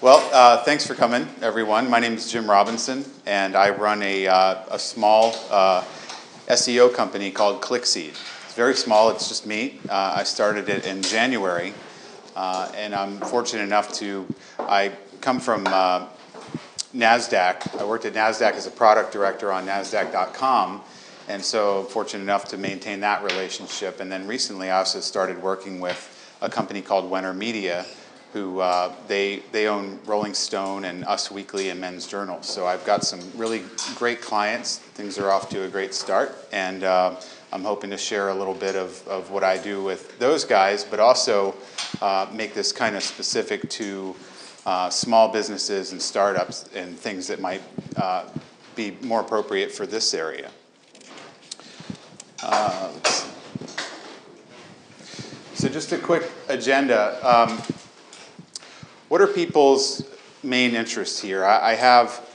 Well, thanks for coming, everyone. My name is Jim Robinson, and I run a small SEO company called ClickSeed. It's very small. It's just me. I started it in January, and I'm fortunate enough I come from NASDAQ. I worked at NASDAQ as a product director on NASDAQ.com, and so fortunate enough to maintain that relationship. And then recently I also started working with a company called Wenner Media, who they own Rolling Stone and Us Weekly and Men's Journal. So I've got some really great clients. Things are off to a great start, and I'm hoping to share a little bit of what I do with those guys, but also make this kind of specific to small businesses and startups and things that might be more appropriate for this area. So just a quick agenda. What are people's main interests here? I have,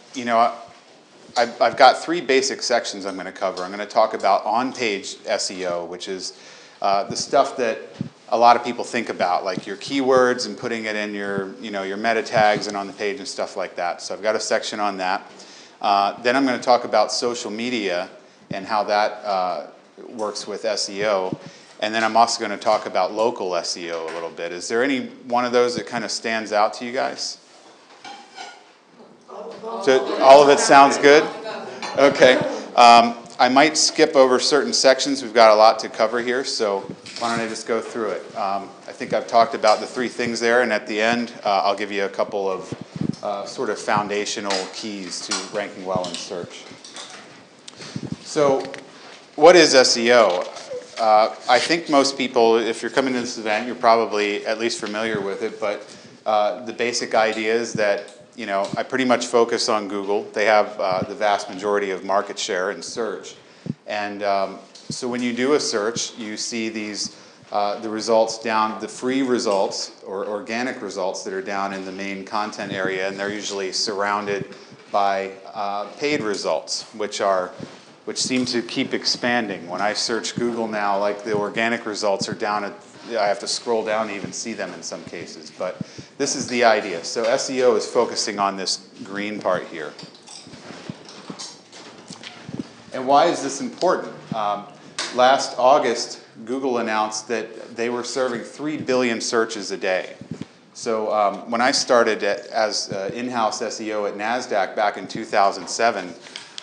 I've got three basic sections I'm going to cover. I'm going to talk about on-page SEO, which is the stuff that a lot of people think about, like your keywords and putting it in your meta tags and on the page and stuff like that. So I've got a section on that. Then I'm going to talk about social media and how that works with SEO. And then I'm also going to talk about local SEO a little bit. Is there any one of those that kind of stands out to you guys? So all of it sounds good? Okay. I might skip over certain sections. We've got a lot to cover here, so why don't I just go through it? I think I've talked about the three things there, and at the end, I'll give you a couple of sort of foundational keys to ranking well in search. So what is SEO? I think most people, if you're coming to this event, you're probably at least familiar with it, but the basic idea is that, I pretty much focus on Google. They have the vast majority of market share in search. And so when you do a search, you see these, the results down, the free results or organic results that are down in the main content area, and they're usually surrounded by paid results, which seem to keep expanding. When I search Google now, like the organic results are down at, I have to scroll down to even see them in some cases. But this is the idea. So SEO is focusing on this green part here. And why is this important? Last August, Google announced that they were serving 3 billion searches a day. So when I started as in-house SEO at NASDAQ back in 2007,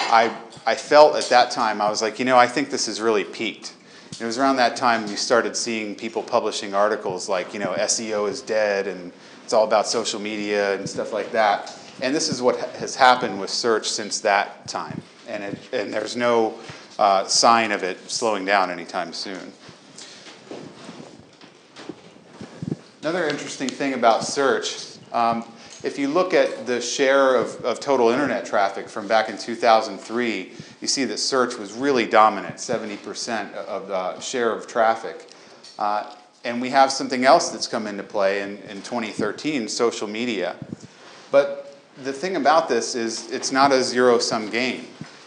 I felt at that time, I was like, I think this has really peaked. It was around that time we started seeing people publishing articles like, SEO is dead and it's all about social media and stuff like that. And this is what has happened with search since that time. And there's no sign of it slowing down anytime soon. Another interesting thing about search, if you look at the share of total internet traffic from back in 2003, you see that search was really dominant, 70% of the share of traffic. And we have something else that's come into play in 2013, social media. But the thing about this is it's not a zero-sum game.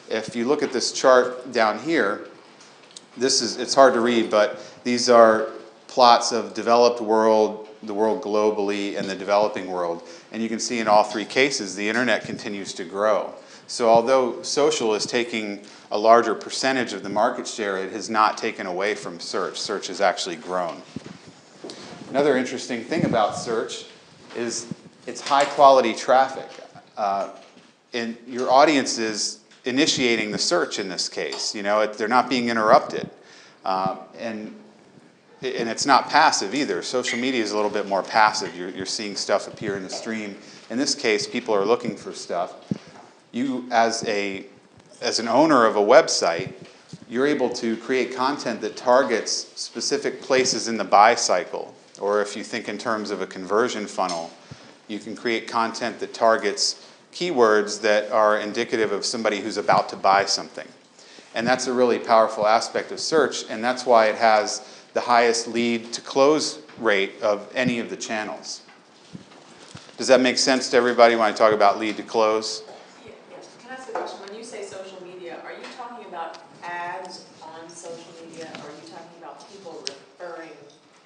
If you look at this chart down here, it's hard to read, but these are plots of developed world, the world globally, and the developing world. And you can see in all three cases, the internet continues to grow. So although social is taking a larger percentage of the market share, it has not taken away from search. Search has actually grown. Another interesting thing about search is it's high-quality traffic. And your audience is initiating the search in this case. They're not being interrupted. And it's not passive either. Social media is a little bit more passive. You're seeing stuff appear in the stream. In this case, people are looking for stuff. You, as an owner of a website, you're able to create content that targets specific places in the buy cycle. Or if you think in terms of a conversion funnel, you can create content that targets keywords that are indicative of somebody who's about to buy something. And that's a really powerful aspect of search, and that's why it has the highest lead to close rate of any of the channels. Does that make sense to everybody when I talk about lead to close? Yes. Can I ask a question? When you say social media, are you talking about ads on social media, or are you talking about people referring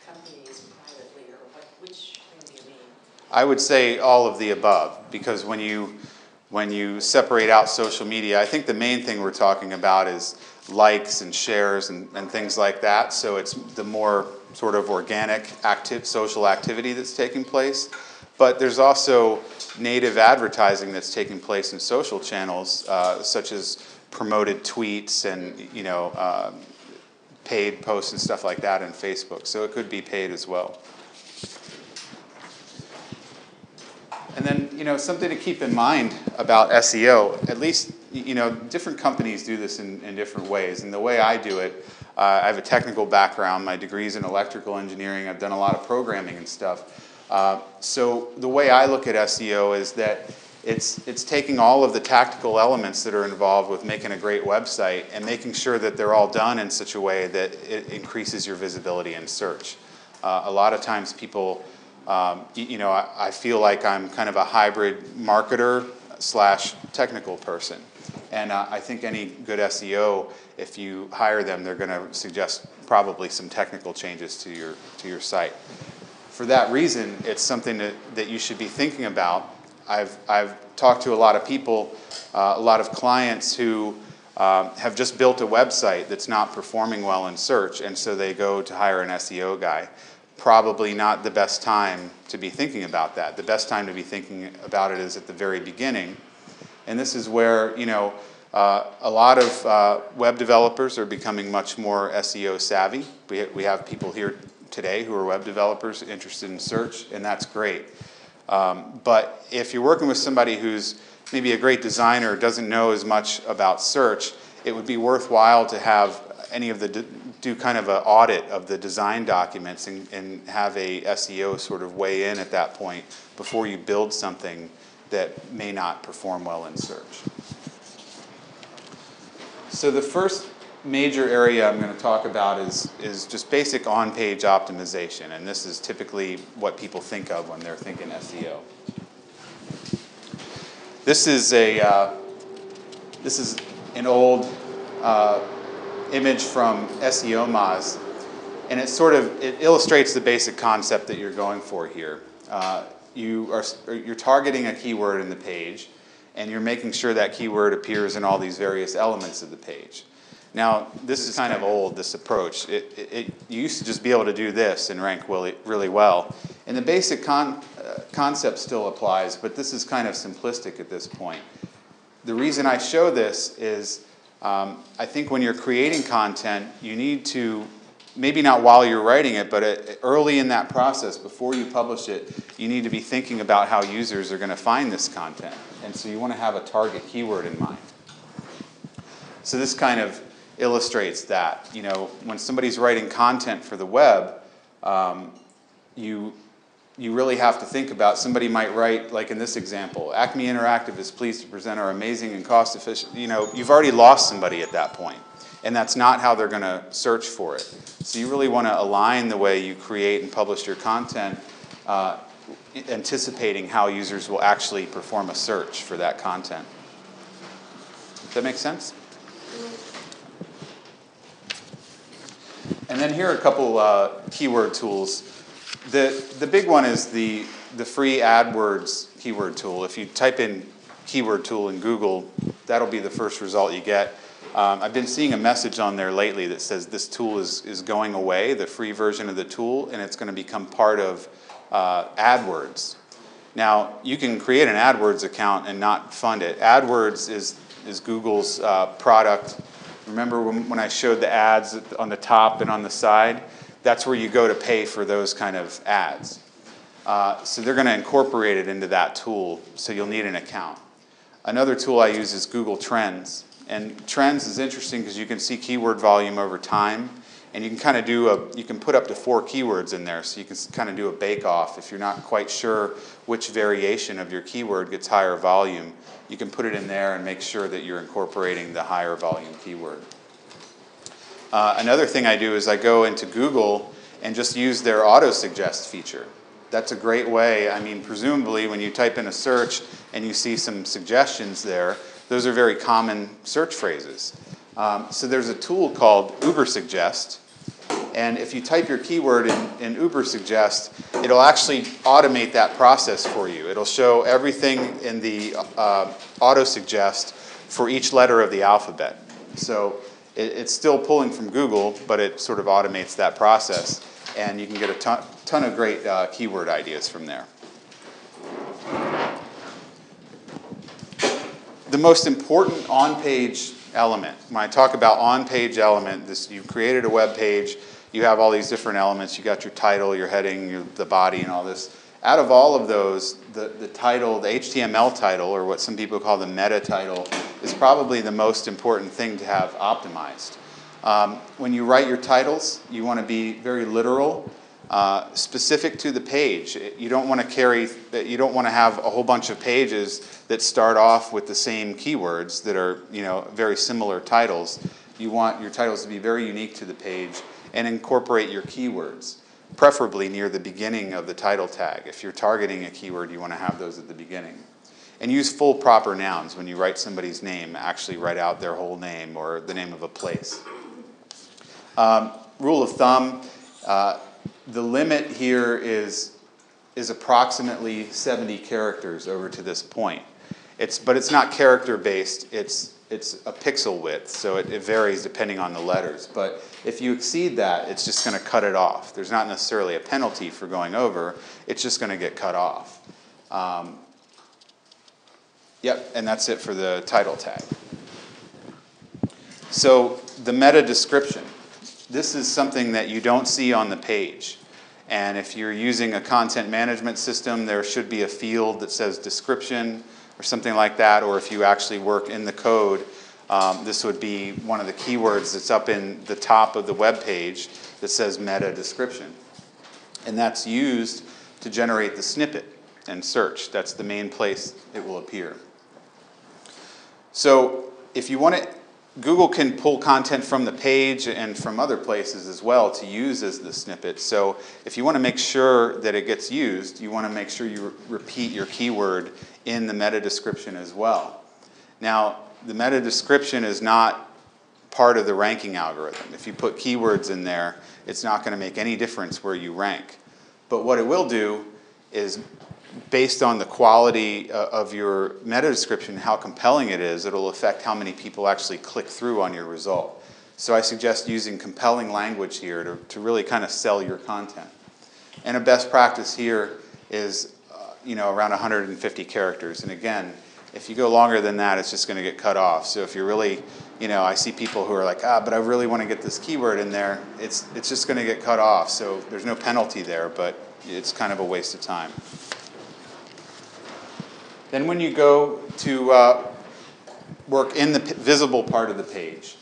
companies privately, or which thing do you mean? I would say all of the above, because when you separate out social media, I think the main thing we're talking about is likes and shares and things like that. So it's the more sort of organic social activity that's taking place. But there's also native advertising that's taking place in social channels, such as promoted tweets and paid posts and stuff like that in Facebook. So it could be paid as well. And then, something to keep in mind about SEO, at least, different companies do this in different ways. And the way I do it, I have a technical background. My degree's in electrical engineering. I've done a lot of programming and stuff. So the way I look at SEO is that it's taking all of the tactical elements that are involved with making a great website and making sure that they're all done in such a way that it increases your visibility in search. A lot of times people... I feel like I'm kind of a hybrid marketer / technical person. And I think any good SEO, if you hire them, they're going to suggest probably some technical changes to your site. For that reason, it's something that you should be thinking about. I've talked to a lot of people, a lot of clients who have just built a website that's not performing well in search, and so they go to hire an SEO guy. Probably not the best time to be thinking about that. The best time to be thinking about it is at the very beginning. And this is where, a lot of web developers are becoming much more SEO savvy. We have people here today who are web developers interested in search, and that's great. But if you're working with somebody who's maybe a great designer, doesn't know as much about search, it would be worthwhile to have do kind of an audit of the design documents and have a SEO sort of weigh in at that point before you build something that may not perform well in search. So the first major area I'm going to talk about is just basic on-page optimization, and this is typically what people think of when they're thinking SEO. This is an old image from SEO Moz, and it illustrates the basic concept that you're going for here. You're targeting a keyword in the page, and you're making sure that keyword appears in all these various elements of the page. Now, this is kind of old, this approach. You used to just be able to do this and rank really well. And the basic concept still applies, but this is kind of simplistic at this point. The reason I show this is I think when you're creating content, you need to, maybe not while you're writing it, but early in that process, before you publish it, you need to be thinking about how users are going to find this content. And so you want to have a target keyword in mind. So this kind of illustrates that. When somebody's writing content for the web, you really have to think about, somebody might write, like in this example, Acme Interactive is pleased to present our amazing and cost-efficient, you've already lost somebody at that point, and that's not how they're going to search for it. So you really want to align the way you create and publish your content, anticipating how users will actually perform a search for that content. Does that make sense? And then here are a couple keyword tools. The big one is the free AdWords keyword tool. If you type in keyword tool in Google, that'll be the first result you get. I've been seeing a message on there lately that says this tool is going away, the free version of the tool, and it's going to become part of AdWords. Now, you can create an AdWords account and not fund it. AdWords is Google's product. Remember when I showed the ads on the top and on the side? That's where you go to pay for those kind of ads. So they're going to incorporate it into that tool, so you'll need an account. Another tool I use is Google Trends. And Trends is interesting because you can see keyword volume over time, and you can kind of you can put up to 4 keywords in there, so you can kind of do a bake-off. If you're not quite sure which variation of your keyword gets higher volume, you can put it in there and make sure that you're incorporating the higher volume keyword. Another thing I do is I go into Google and just use their auto-suggest feature. That's a great way. I mean, presumably when you type in a search and you see some suggestions there, those are very common search phrases. So there's a tool called UberSuggest, And if you type your keyword in Ubersuggest, it'll actually automate that process for you. It'll show everything in the auto-suggest for each letter of the alphabet. So it's still pulling from Google, but it sort of automates that process. And you can get a ton of great keyword ideas from there. The most important on-page element, when I talk about on-page element, you've created a web page, you have all these different elements, you got your title, your heading, the body, and all this. Out of all of those, the title, the HTML title, or what some people call the meta title, is probably the most important thing to have optimized. When you write your titles, you want to be very literal, specific to the page. You don't want to have a whole bunch of pages that start off with the same keywords that are, very similar titles. You want your titles to be very unique to the page and incorporate your keywords, preferably near the beginning of the title tag. If you're targeting a keyword, you want to have those at the beginning. And use full proper nouns. When you write somebody's name, actually write out their whole name or the name of a place. Rule of thumb, the limit here is approximately 70 characters over to this point. But it's not character based, it's a pixel width, so it varies depending on the letters. But if you exceed that, it's just going to cut it off. There's not necessarily a penalty for going over, it's just going to get cut off. Yep, and that's it for the title tag. So the meta description. This is something that you don't see on the page. And if you're using a content management system, there should be a field that says description or something like that. Or if you actually work in the code, this would be one of the keywords that's up in the top of the web page that says meta description. And that's used to generate the snippet and search. That's the main place it will appear. So if you want to, Google can pull content from the page and from other places as well to use as the snippet. So if you want to make sure that it gets used, you want to make sure you repeat your keyword in the meta description as well. Now, the meta description is not part of the ranking algorithm. If you put keywords in there, it's not going to make any difference where you rank. But what it will do is, based on the quality of your meta description, how compelling it is, it'll affect how many people actually click through on your result. So I suggest using compelling language here to really kind of sell your content. And a best practice here is around 150 characters. And again, if you go longer than that, it's just going to get cut off. So if you're really, I see people who are like, but I really want to get this keyword in there, it's just going to get cut off. So there's no penalty there, but it's kind of a waste of time. Then when you go to work in the visible part of the page,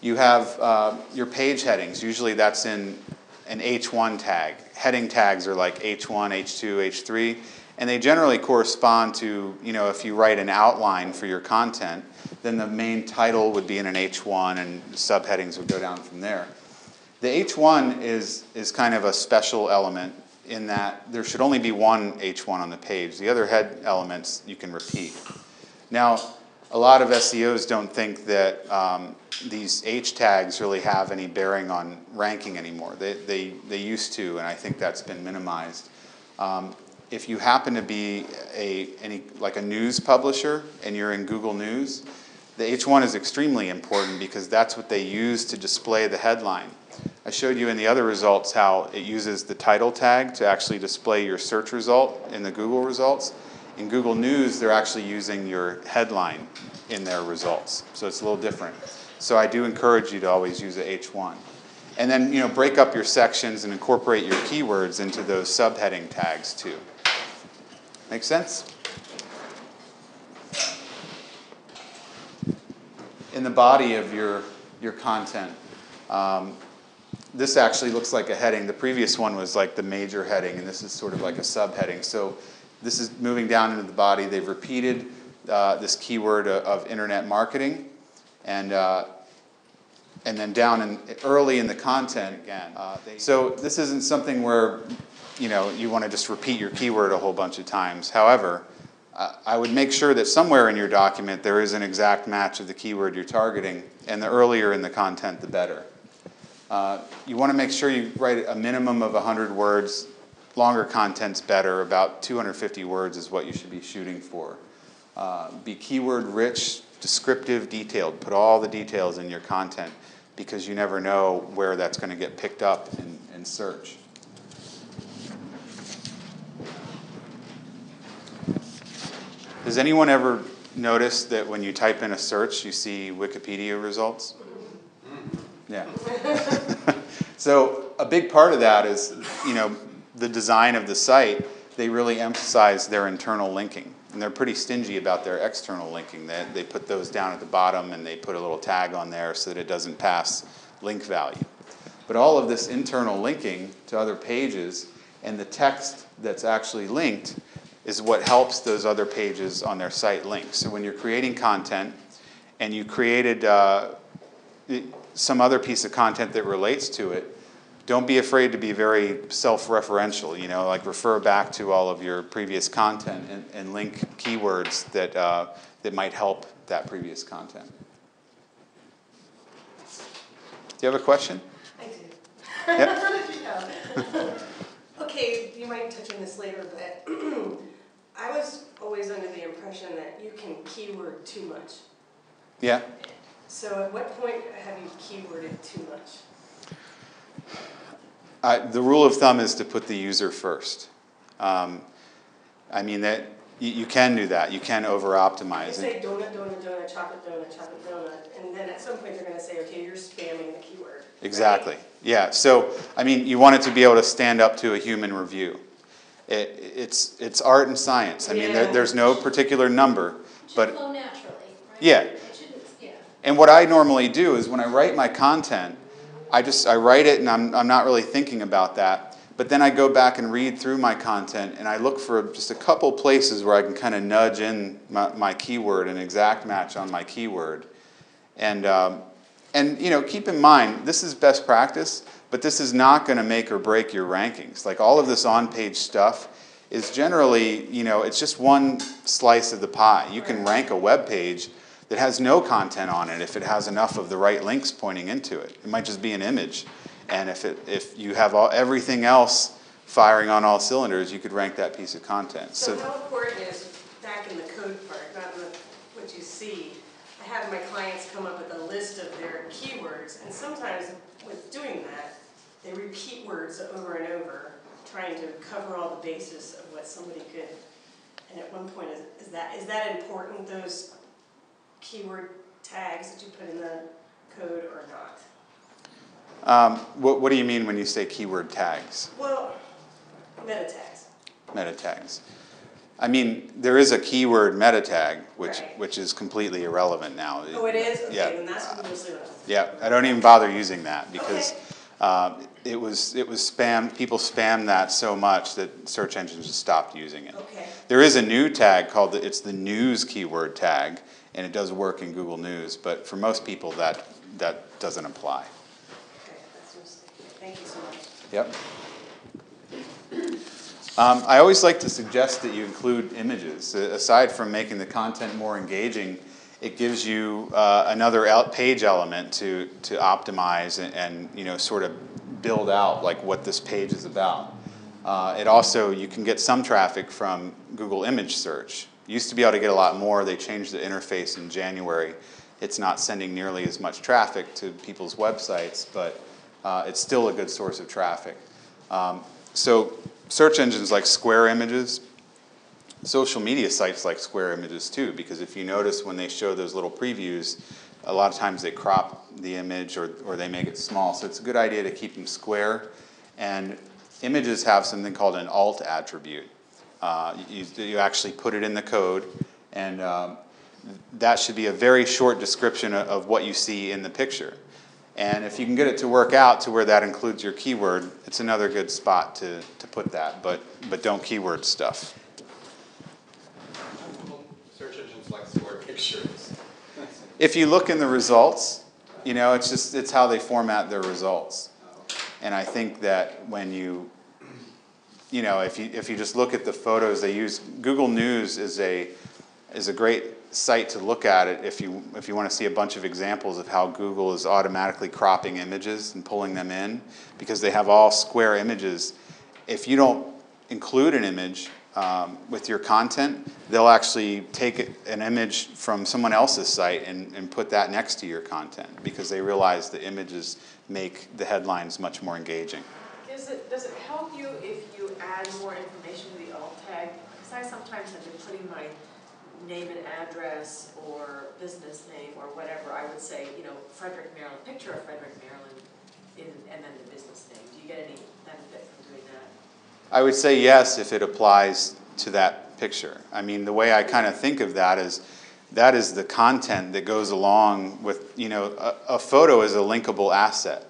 you have your page headings. Usually that's in an H1 tag. Heading tags are like H1, H2, H3, and they generally correspond to, if you write an outline for your content, then the main title would be in an H1 and subheadings would go down from there. The H1 is kind of a special element in that there should only be one H1 on the page. The other head elements you can repeat. Now, a lot of SEOs don't think that these H tags really have any bearing on ranking anymore. They used to, and I think that's been minimized. If you happen to be like a news publisher and you're in Google News, the H1 is extremely important because that's what they use to display the headline. I showed you in the other results how it uses the title tag to actually display your search result in the Google results. In Google News, they're actually using your headline in their results. So it's a little different. So I do encourage you to always use a H1. And then break up your sections and incorporate your keywords into those subheading tags too. Make sense? In the body of your content, this actually looks like a heading. The previous one was like the major heading, and this is sort of like a subheading. So this is moving down into the body. They've repeated this keyword of internet marketing, and then down early in the content again. So this isn't something where you want to just repeat your keyword a whole bunch of times. However, I would make sure that somewhere in your document there is an exact match of the keyword you're targeting, and the earlier in the content, the better. You want to make sure you write a minimum of 100 words. Longer content's better. About 250 words is what you should be shooting for. Be keyword rich, descriptive, detailed. Put all the details in your content because you never know where that's going to get picked up in search. Does anyone ever notice that when you type in a search, you see Wikipedia results? Yeah. So a big part of that is, the design of the site. They really emphasize their internal linking. And they're pretty stingy about their external linking. They put those down at the bottom and they put a little tag on there so that it doesn't pass link value. But all of this internal linking to other pages and the text that's actually linked is what helps those other pages on their site link. So when you're creating content and you created some other piece of content that relates to it, don't be afraid to be very self-referential, like refer back to all of your previous content and link keywords that might help that previous content. Do you have a question? I do. Yep. Okay, you might touch on this later, but I was always under the impression that you can keyword too much. Yeah. So at what point have you keyworded too much? The rule of thumb is to put the user first. That you can do that. You can over-optimize. You say donut, donut, donut, chocolate donut, and then at some point they're going to say, okay, you're spamming the keyword. Exactly. Right? Yeah. So you want it to be able to stand up to a human review. It's art and science. There's no particular number, but it should flow naturally, right? Yeah. It shouldn't, yeah. And what I normally do is when I write my content, I write it and I'm not really thinking about that. But then I go back and read through my content and I look for just a couple places where I can kind of nudge in my keyword, an exact match on my keyword. And keep in mind, this is best practice, but this is not going to make or break your rankings. Like all of this on-page stuff is generally, it's just one slice of the pie. You can rank a web page that has no content on it if it has enough of the right links pointing into it. It might just be an image. And if you have everything else firing on all cylinders, you could rank that piece of content. So how important is, back in the code part, not in what you see, I have my clients come up with a list of their keywords, and sometimes with doing that, they repeat words over and over, trying to cover all the bases of what somebody could. And at one point, is that important, those keyword tags that you put in the code or not? What do you mean when you say keyword tags? Well, meta tags. Meta tags. There is a keyword meta tag, which Right. which is completely irrelevant now. Oh, it is? Okay, Yeah. then that's mostly what I was. Yeah, I don't even bother using that because it was spam. People spam that so much that search engines just stopped using it. Okay. There is a new tag called it's the news keyword tag, and it does work in Google News. But for most people, that doesn't apply. Okay, that's mostly. Thank you so much. Yep. I always like to suggest that you include images. Aside from making the content more engaging, it gives you another page element to optimize and sort of build out like what this page is about. You can get some traffic from Google image search. You used to be able to get a lot more. They changed the interface in January. It's not sending nearly as much traffic to people's websites, but it's still a good source of traffic. So search engines like Square Images, social media sites like Square Images too, because if you notice when they show those little previews, a lot of times they crop the image or they make it small. So it's a good idea to keep them square. And images have something called an alt attribute. You actually put it in the code, and that should be a very short description of what you see in the picture. And if you can get it to work out to where that includes your keyword, it's another good spot to put that, but don't keyword stuff. Search engines like square pictures. If you look in the results, it's how they format their results. And I think that when if you just look at the photos they use, Google News is a great site to look at it if you want to see a bunch of examples of how Google is automatically cropping images and pulling them in, because they have all square images. If you don't include an image with your content, they'll actually take an image from someone else's site and put that next to your content, because they realize the images make the headlines much more engaging. Does it help you if you add more information to the alt tag? Because I sometimes have been putting my name and address or business name or whatever. I would say, Frederick, Maryland, picture of Frederick, Maryland, and then the business name. Do you get any benefit from doing that? I would say yes if it applies to that picture. I mean, the way I kind of think of that is the content that goes along with, a photo is a linkable asset.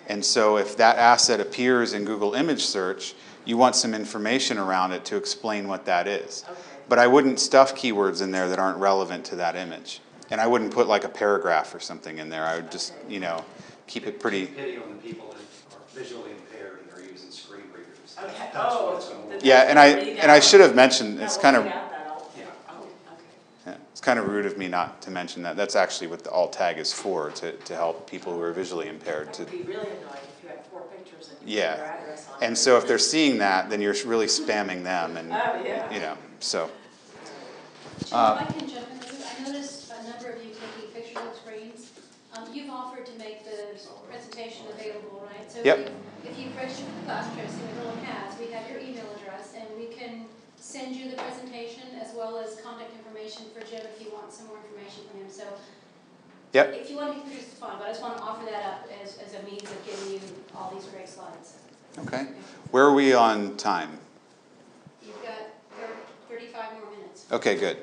And so if that asset appears in Google image search, you want some information around it to explain what that is. Okay. But I wouldn't stuff keywords in there that aren't relevant to that image. And I wouldn't put like a paragraph or something in there. I would just, keep it pretty... Pity on the people that are visually impaired and are using screen readers. Okay. That's what it's going to look Yeah, and I should have mentioned, it's kind of... Okay. Yeah, it's kind of rude of me not to mention that. That's actually what the alt tag is for, to help people who are visually impaired. It would be really annoying if you had 4 pictures and you put Yeah, your address on it. and so if they're seeing that, then you're really spamming them, and so. Jim, if I can jump in, I noticed a number of you taking pictures of screens. You've offered to make the presentation available, right? So Yep. if you've registered for the class, Tracy, everyone has, we have your email address, and we can send you the presentation as well as contact information for Jim if you want some more information from him. So Yep. if you want to be produced, it's fine, but I just want to offer that up as a means of getting you all these great slides. Okay. Where are we on time? You've got 35 more minutes. Okay, good.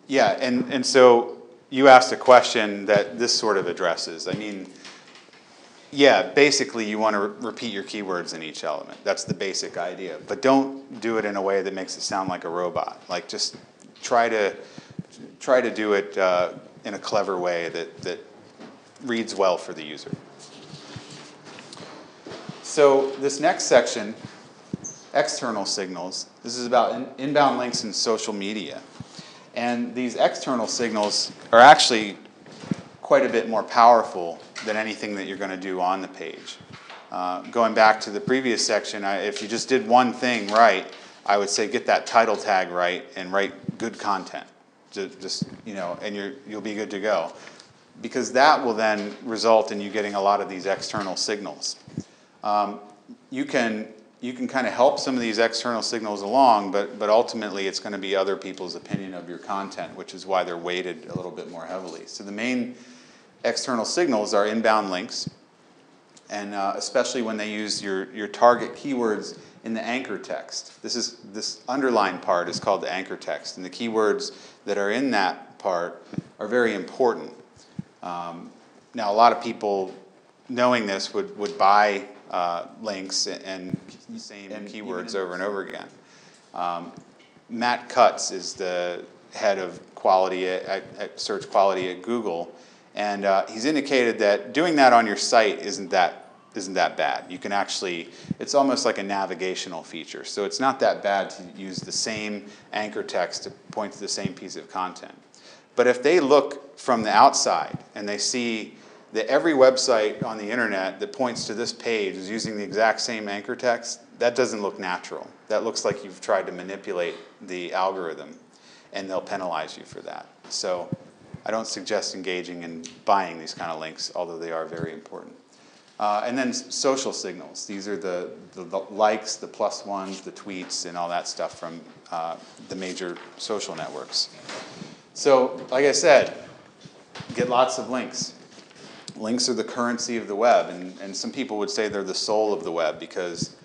Yeah, and so you asked a question that this sort of addresses. I mean, yeah, basically you want to repeat your keywords in each element. That's the basic idea. But don't do it in a way that makes it sound like a robot. Like, just try to do it in a clever way that reads well for the user. So this next section, external signals, this is about inbound links in social media. And these external signals are actually quite a bit more powerful than anything that you're going to do on the page. Going back to the previous section, if you just did one thing right, I would say get that title tag right and write good content. And you'll be good to go. Because that will then result in you getting a lot of these external signals. You can kind of help some of these external signals along, but ultimately it's going to be other people's opinion of your content, which is why they're weighted a little bit more heavily. So the main external signals are inbound links, and especially when they use your target keywords in the anchor text. This underlined part is called the anchor text, and the keywords that are in that part are very important. Now, a lot of people, knowing this, would buy links and same keywords over and over again. Matt Cutts is the head of quality at search quality at Google, and he's indicated that doing that on your site isn't that bad. You can actually, it's almost like a navigational feature. So it's not that bad to use the same anchor text to point to the same piece of content. But if they look from the outside and they see that every website on the internet that points to this page is using the exact same anchor text, that doesn't look natural. That looks like you've tried to manipulate the algorithm, and they'll penalize you for that. So I don't suggest engaging in buying these kind of links, although they are very important. And then social signals. These are the likes, the plus ones, the tweets, and all that stuff from the major social networks. So, like I said, get lots of links. Links are the currency of the web, and some people would say they're the soul of the web, because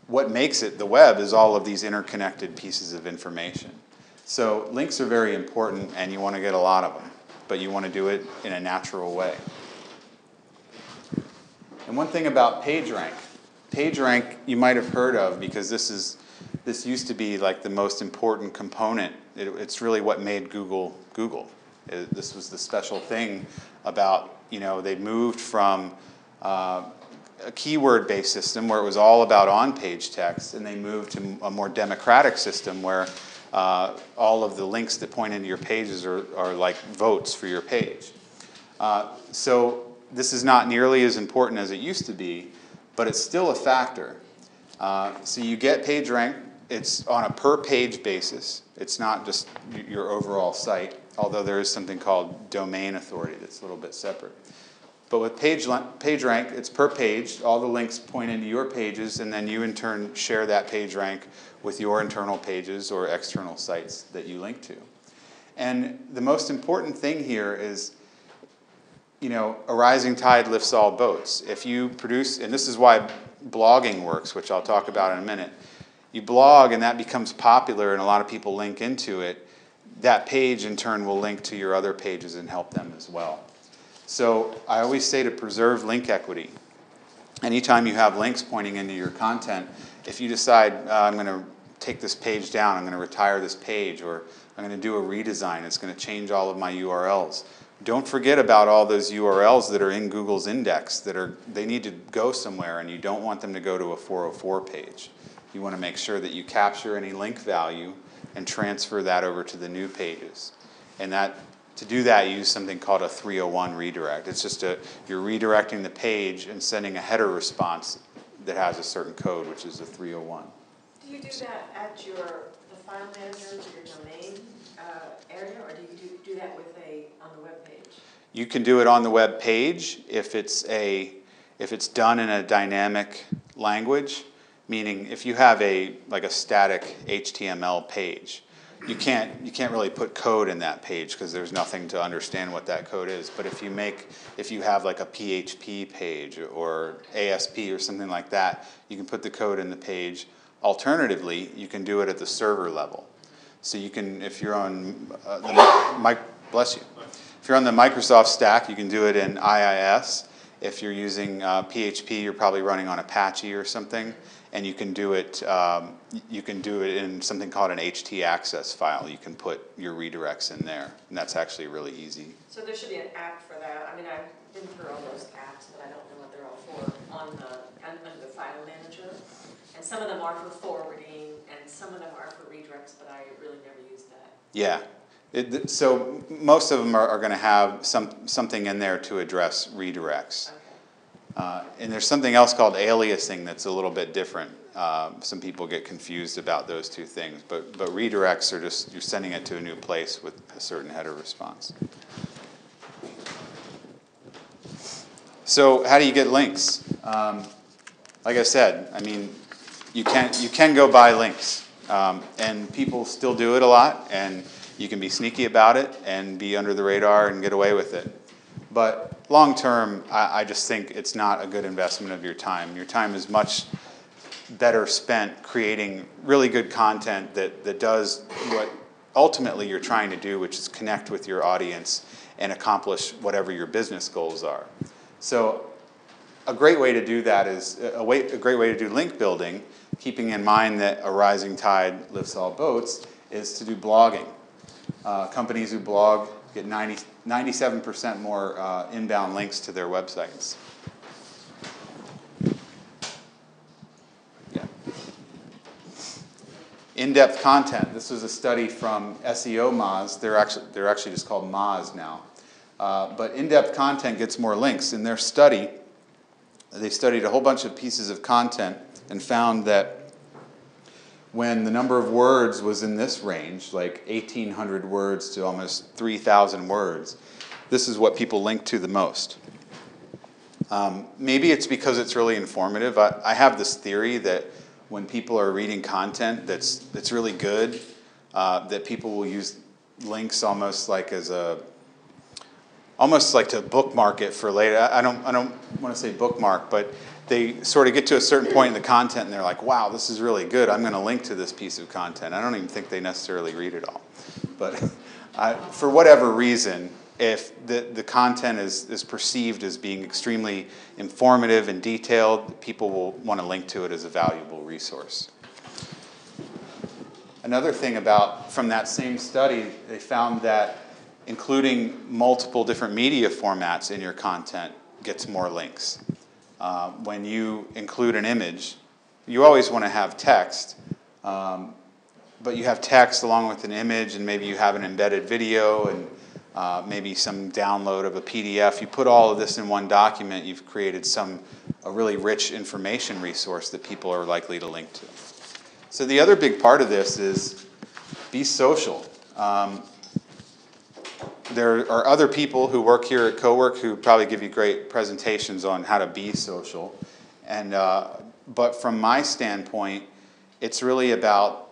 what makes it the web is all of these interconnected pieces of information. So links are very important, and you want to get a lot of them, but you want to do it in a natural way. And one thing about PageRank. PageRank you might have heard of, because this used to be like the most important component. It's really what made Google Google. This was the special thing about, they moved from a keyword-based system where it was all about on-page text, and they moved to a more democratic system where all of the links that point into your pages are like votes for your page. So this is not nearly as important as it used to be, but it's still a factor. So you get PageRank. It's on a per-page basis. It's not just your overall site, although there is something called domain authority that's a little bit separate. But with PageRank, it's per page. All the links point into your pages, and then you in turn share that PageRank with your internal pages or external sites that you link to. And the most important thing here is, you know, a rising tide lifts all boats. If you produce, and this is why blogging works, which I'll talk about in a minute. You blog and that becomes popular and a lot of people link into it. That page in turn will link to your other pages and help them as well. So I always say to preserve link equity. Anytime you have links pointing into your content, if you decide I'm going to take this page down, I'm going to retire this page, or I'm going to do a redesign, it's going to change all of my URLs. Don't forget about all those URLs that are in Google's index they need to go somewhere, and you don't want them to go to a 404 page. You want to make sure that you capture any link value and transfer that over to the new pages. And to do that, use something called a 301 redirect. It's just you're redirecting the page and sending a header response that has a certain code, which is a 301. Do you do that at the file manager, your domain area, or do you do that on the web page? You can do it on the web page if it's done in a dynamic language, meaning if you have like a static HTML page, you can't really put code in that page because there's nothing to understand what that code is. But if you have like a PHP page or ASP or something like that, you can put the code in the page. Alternatively, you can do it at the server level. So you can, if you're on if you're on the Microsoft stack, you can do it in IIS. If you're using PHP, you're probably running on Apache or something, and you can do it in something called an htaccess file. You can put your redirects in there, and that's actually really easy. So there should be an app for that. I mean, I've been through all those apps, but I don't know what they're all for under the file manager. And some of them are for forwarding, and some of them are for redirects, but I really never used that. Yeah. So most of them are going to have something in there to address redirects. Okay. And there's something else called aliasing that's a little bit different. Some people get confused about those two things. But redirects are just, you're sending it to a new place with a certain header response. So how do you get links? Like I said, I mean, you can go buy links. And people still do it a lot. And you can be sneaky about it and be under the radar and get away with it. But long term, I just think it's not a good investment of your time. Your time is much better spent creating really good content that does what ultimately you're trying to do, which is connect with your audience and accomplish whatever your business goals are. So a great way to do that is, a great way to do link building, keeping in mind that a rising tide lifts all boats, is to do blogging. Companies who blog get 97% more inbound links to their websites. Yeah. In-depth content. This was a study from SEO Moz. They're actually just called Moz now. But in-depth content gets more links. In their study, they studied a whole bunch of pieces of content and found that when the number of words was in this range, like 1,800 words to almost 3,000 words, this is what people link to the most. Maybe it's because it's really informative. I have this theory that when people are reading content that's really good, that people will use links almost like to bookmark it for later. I don't want to say bookmark, but they sort of get to a certain point in the content and they're like, wow, this is really good. I'm going to link to this piece of content. I don't even think they necessarily read it all. But for whatever reason, if the content is perceived as being extremely informative and detailed, people will want to link to it as a valuable resource. Another thing from that same study, they found that including multiple different media formats in your content gets more links. When you include an image, you always want to have text, but you have text along with an image, and maybe you have an embedded video, and maybe some download of a PDF. You put all of this in one document, you've created a really rich information resource that people are likely to link to. So the other big part of this is be social. There are other people who work here at Cowork who probably give you great presentations on how to be social. But from my standpoint, it's really about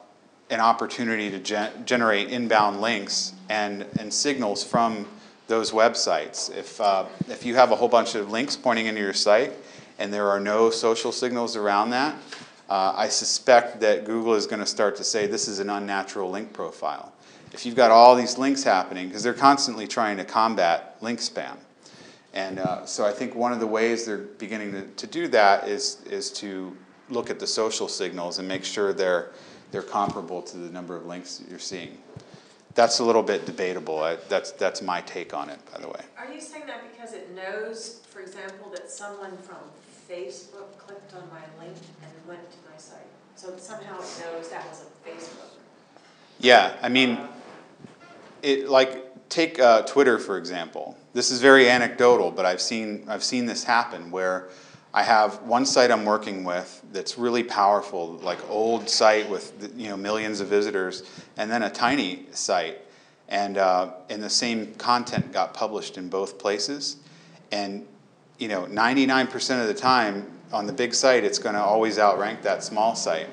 an opportunity to generate inbound links and signals from those websites. If you have a whole bunch of links pointing into your site and there are no social signals around that, I suspect that Google is going to start to say this is an unnatural link profile. If you've got all these links happening, because they're constantly trying to combat link spam. And so I think one of the ways they're beginning to do that is to look at the social signals and make sure they're comparable to the number of links that you're seeing. That's a little bit debatable. That's my take on it, by the way. Are you saying that because it knows, for example, that someone from Facebook clicked on my link and went to my site? So somehow it knows that was a Facebook. Yeah, I mean, take Twitter, for example. This is very anecdotal, but I've seen this happen where I have one site I'm working with that's really powerful, like old site with millions of visitors, and then a tiny site, and the same content got published in both places, and 99% of the time on the big site it's going to always outrank that small site.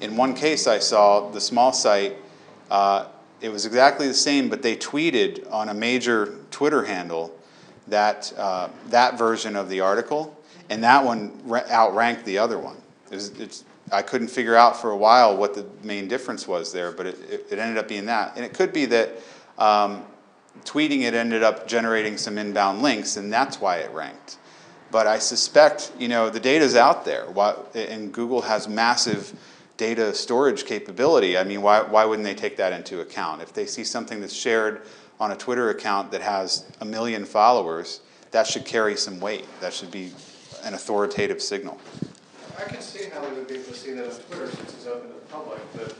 In one case I saw the small site, it was exactly the same, but they tweeted on a major Twitter handle that version of the article, and that one outranked the other one. I couldn't figure out for a while what the main difference was there, but it ended up being that. And it could be that tweeting it ended up generating some inbound links, and that's why it ranked. But I suspect, the data's out there, and Google has massive data storage capability. I mean, why wouldn't they take that into account? If they see something that's shared on a Twitter account that has 1 million followers, that should carry some weight. That should be an authoritative signal. I can see how they would be able to see that on Twitter since it's open to the public, but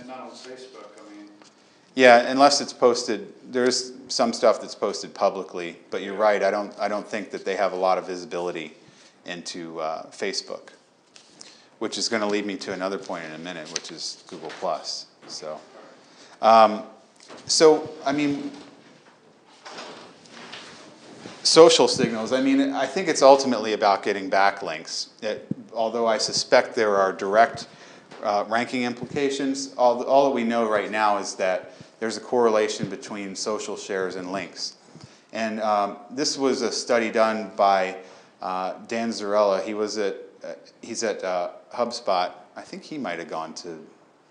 not on Facebook. I mean, yeah, unless it's posted. There's some stuff that's posted publicly, but you're right. I don't think that they have a lot of visibility into Facebook, which is going to lead me to another point in a minute, which is Google+. So I mean, social signals, I think it's ultimately about getting backlinks. Although I suspect there are direct ranking implications, all that we know right now is that there's a correlation between social shares and links. And this was a study done by Dan Zarella. He's at HubSpot. I think he might have gone to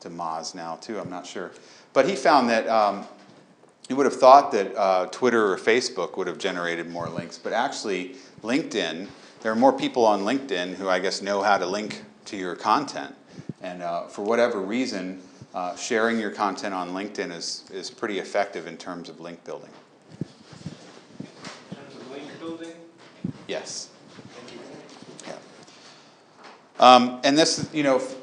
Moz now too, I'm not sure. But he found that you would have thought that Twitter or Facebook would have generated more links, but actually LinkedIn, there are more people on LinkedIn who I guess know how to link to your content. And for whatever reason, sharing your content on LinkedIn is pretty effective in terms of link building. In terms of link building? Yes. Yeah. And this,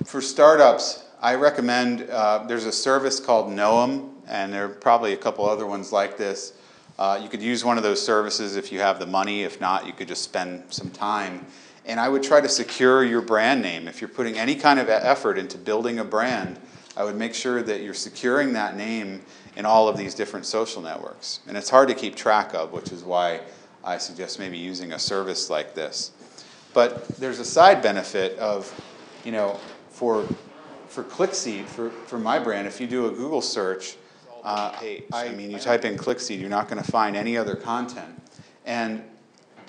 for startups, I recommend, there's a service called Noam, and there are probably a couple other ones like this. You could use one of those services if you have the money. If not, you could just spend some time. And I would try to secure your brand name. If you're putting any kind of effort into building a brand, I would make sure that you're securing that name in all of these different social networks. And it's hard to keep track of, which is why I suggest maybe using a service like this. But there's a side benefit of, for ClickSeed, for my brand, if you do a Google search, you type in ClickSeed, you're not going to find any other content. And,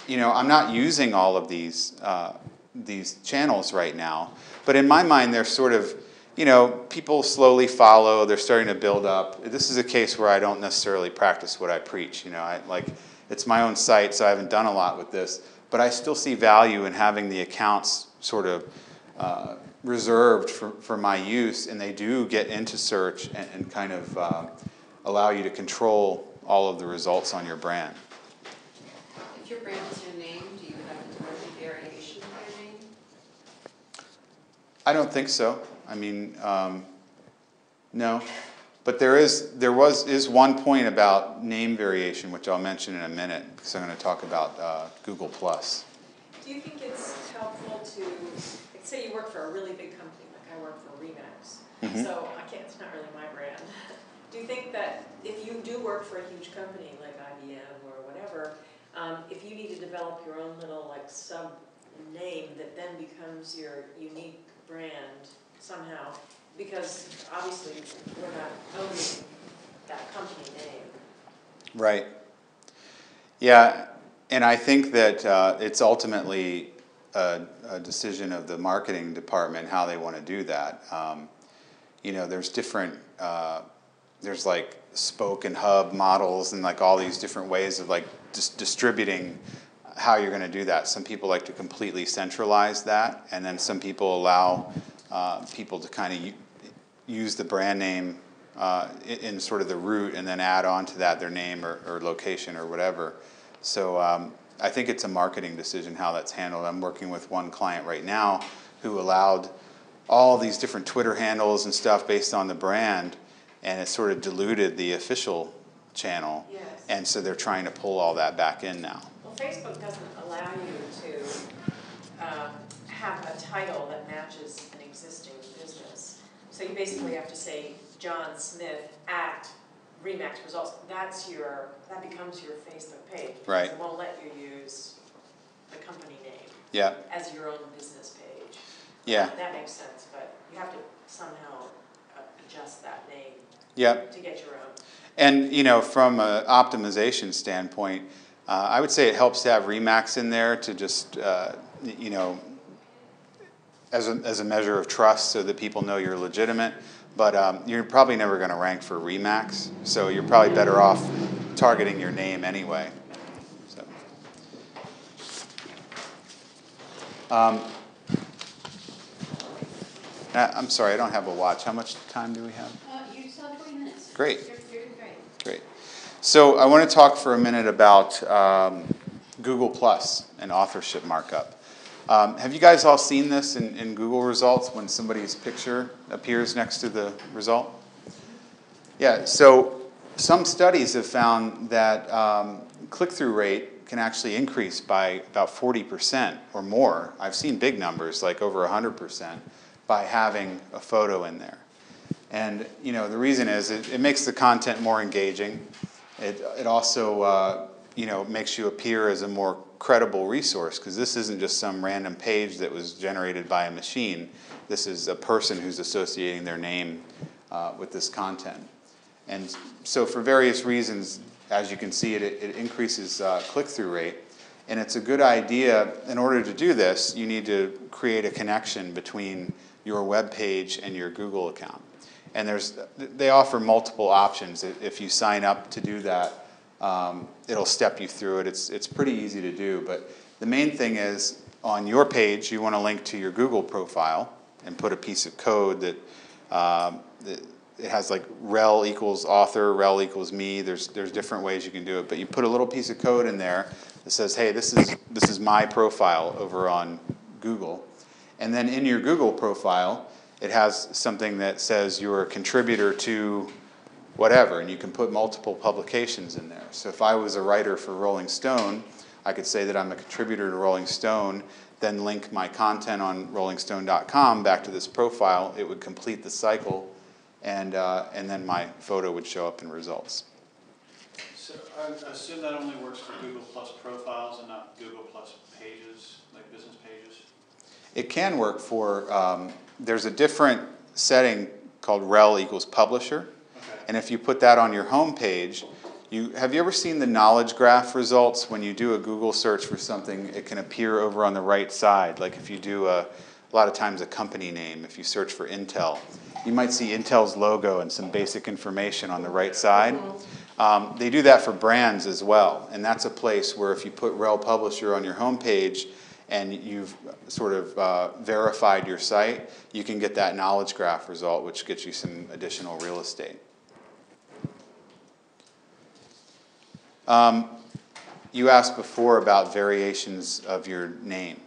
I'm not using all of these channels right now, but in my mind, they're sort of, people slowly follow, they're starting to build up. This is a case where I don't necessarily practice what I preach. It's my own site, so I haven't done a lot with this, but I still see value in having the accounts sort of reserved for my use, and they do get into search and kind of allow you to control all of the results on your brand. If your brand is your name, do you have a derivative variation of your name? I don't think so. No, but there is one point about name variation, which I'll mention in a minute, because I'm going to talk about Google+. Do you think it's helpful to, like, say you work for a really big company, like I work for Remax, so it's not really my brand. Do you think that if you do work for a huge company like IBM or whatever, if you need to develop your own little like sub name that then becomes your unique brand somehow, because obviously we're not owning that company name. Right. Yeah, and I think that it's ultimately a decision of the marketing department how they want to do that. You know, there's different, there's like spoke and hub models and like all these different ways of like distributing how you're going to do that. Some people like to completely centralize that, and then some people allow people to kind of use the brand name in sort of the root and then add on to that their name or location or whatever. So I think it's a marketing decision how that's handled. I'm working with one client right now who allowed all these different Twitter handles and stuff based on the brand, and it sort of diluted the official channel. Yes. And so they're trying to pull all that back in now. Well, Facebook doesn't allow you to have a title that matches an existing business. So you basically have to say John Smith at Remax Results. That becomes your Facebook page. Right. It won't let you use the company name. Yeah. As your own business page. Yeah. That makes sense, but you have to somehow adjust that name. Yeah. To get your own. And you know, from an optimization standpoint, I would say it helps to have Remax in there to just you know, as a measure of trust, so that people know you're legitimate. But you're probably never going to rank for Remax, so you're probably better off targeting your name anyway. So. I'm sorry, I don't have a watch. How much time do we have? You still have 20 minutes. Great. You're doing great. Great. So I want to talk for a minute about Google Plus and authorship markup. Have you guys all seen this in Google results when somebody's picture appears next to the result? Yeah, so some studies have found that click-through rate can actually increase by about 40% or more. I've seen big numbers, like over 100%, by having a photo in there. And you know, the reason is it makes the content more engaging. It also you know, makes you appear as a more credible resource, because this isn't just some random page that was generated by a machine. This is a person who's associating their name with this content. And so for various reasons, as you can see, it increases click-through rate. And it's a good idea. In order to do this, you need to create a connection between your web page and your Google account. And they offer multiple options. If you sign up to do that, it'll step you through it. It's pretty easy to do. But the main thing is, on your page, you want to link to your Google profile and put a piece of code that it has like rel equals author, rel equals me. There's different ways you can do it. But you put a little piece of code in there that says, hey, this is my profile over on Google. And then in your Google profile, it has something that says you're a contributor to whatever, and you can put multiple publications in there. So if I was a writer for Rolling Stone, I could say that I'm a contributor to Rolling Stone, then link my content on rollingstone.com back to this profile. It would complete the cycle, and then my photo would show up in results. So I assume that only works for Google Plus profiles and not Google Plus pages, like business pages? It can work for, there's a different setting called rel equals publisher. Okay. And if you put that on your home page, have you ever seen the knowledge graph results? When you do a Google search for something, it can appear over on the right side. Like if you do a lot of times a company name, if you search for Intel, you might see Intel's logo and some basic information on the right side. They do that for brands as well. And that's a place where if you put rel publisher on your home page, and you've sort of verified your site, you can get that knowledge graph result, which gets you some additional real estate. You asked before about variations of your name.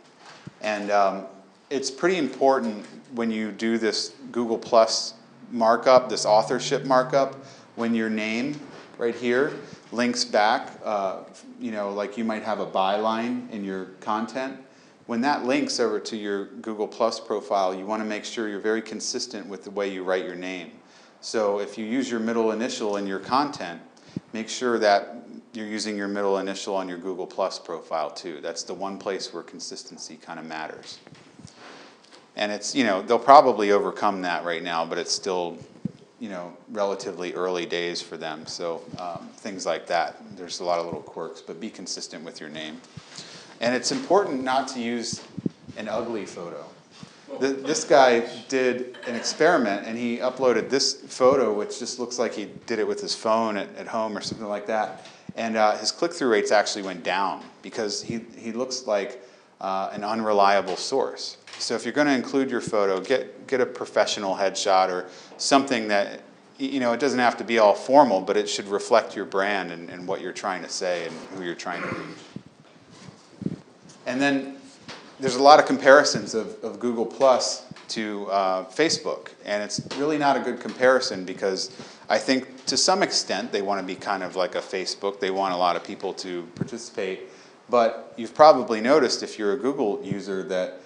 And it's pretty important when you do this Google Plus markup, this authorship markup, when your name right here links back, you know, like you might have a byline in your content. When that links over to your Google Plus profile, you want to make sure you're very consistent with the way you write your name. So if you use your middle initial in your content, make sure that you're using your middle initial on your Google Plus profile too. That's the one place where consistency kind of matters. And it's, you know, they'll probably overcome that right now, but it's still, you know, relatively early days for them. So things like that. There's a lot of little quirks, but be consistent with your name. And it's important not to use an ugly photo. This guy did an experiment, and he uploaded this photo, which just looks like he did it with his phone at home or something like that. And his click-through rates actually went down because he looks like an unreliable source. So if you're going to include your photo, get a professional headshot or something that, you know, it doesn't have to be all formal, but it should reflect your brand and what you're trying to say and who you're trying to reach. And then there's a lot of comparisons of Google Plus to Facebook, and it's really not a good comparison because I think to some extent they want to be kind of like a Facebook. They want a lot of people to participate, but you've probably noticed if you're a Google user that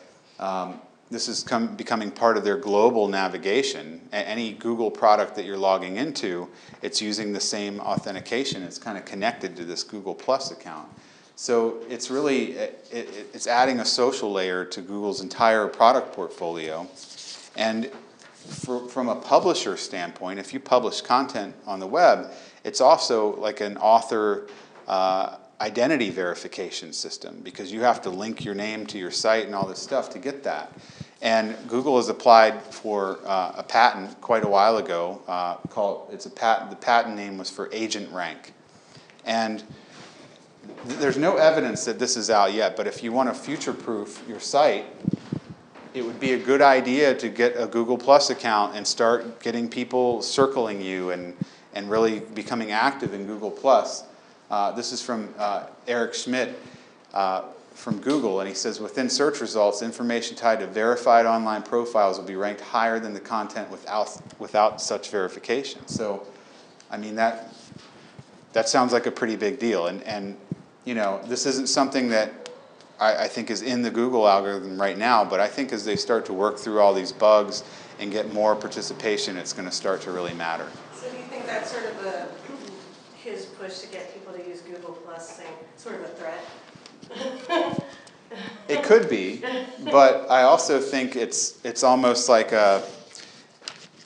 this is becoming part of their global navigation. Any Google product that you're logging into, it's using the same authentication. It's kind of connected to this Google Plus account. So it's really, it's adding a social layer to Google's entire product portfolio. And from a publisher standpoint, if you publish content on the web, it's also like an author identity verification system because you have to link your name to your site and all this stuff to get that. And Google has applied for a patent quite a while ago the patent name was for agent rank. And there's no evidence that this is out yet, but if you want to future-proof your site, it would be a good idea to get a Google Plus account and start getting people circling you and really becoming active in Google Plus. This is from Eric Schmidt from Google, and he says, within search results, information tied to verified online profiles will be ranked higher than the content without such verification. So, I mean, that sounds like a pretty big deal. And you know, this isn't something that I think is in the Google algorithm right now, but I think as they start to work through all these bugs and get more participation, it's going to start to really matter. So do you think that's sort of his push to get people to use Google Plus thing, sort of a threat? It could be, but I also think it's almost like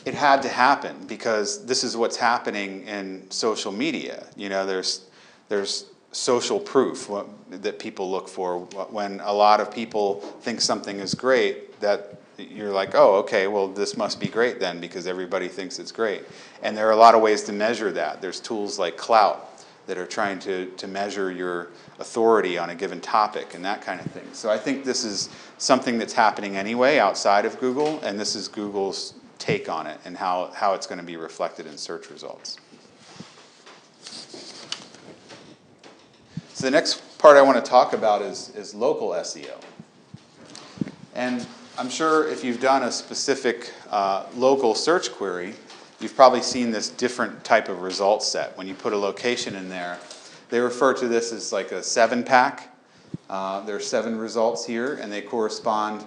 it had to happen because this is what's happening in social media. You know, there's social proof that people look for. When a lot of people think something is great, that you're like, oh, okay, well, this must be great then because everybody thinks it's great. And there are a lot of ways to measure that. There's tools like Clout that are trying to measure your authority on a given topic and that kind of thing. So I think this is something that's happening anyway outside of Google, and this is Google's take on it and how it's going to be reflected in search results. So the next part I want to talk about is local SEO. And I'm sure if you've done a specific local search query, you've probably seen this different type of result set. When you put a location in there, they refer to this as like a 7-pack. There are 7 results here, and they correspond,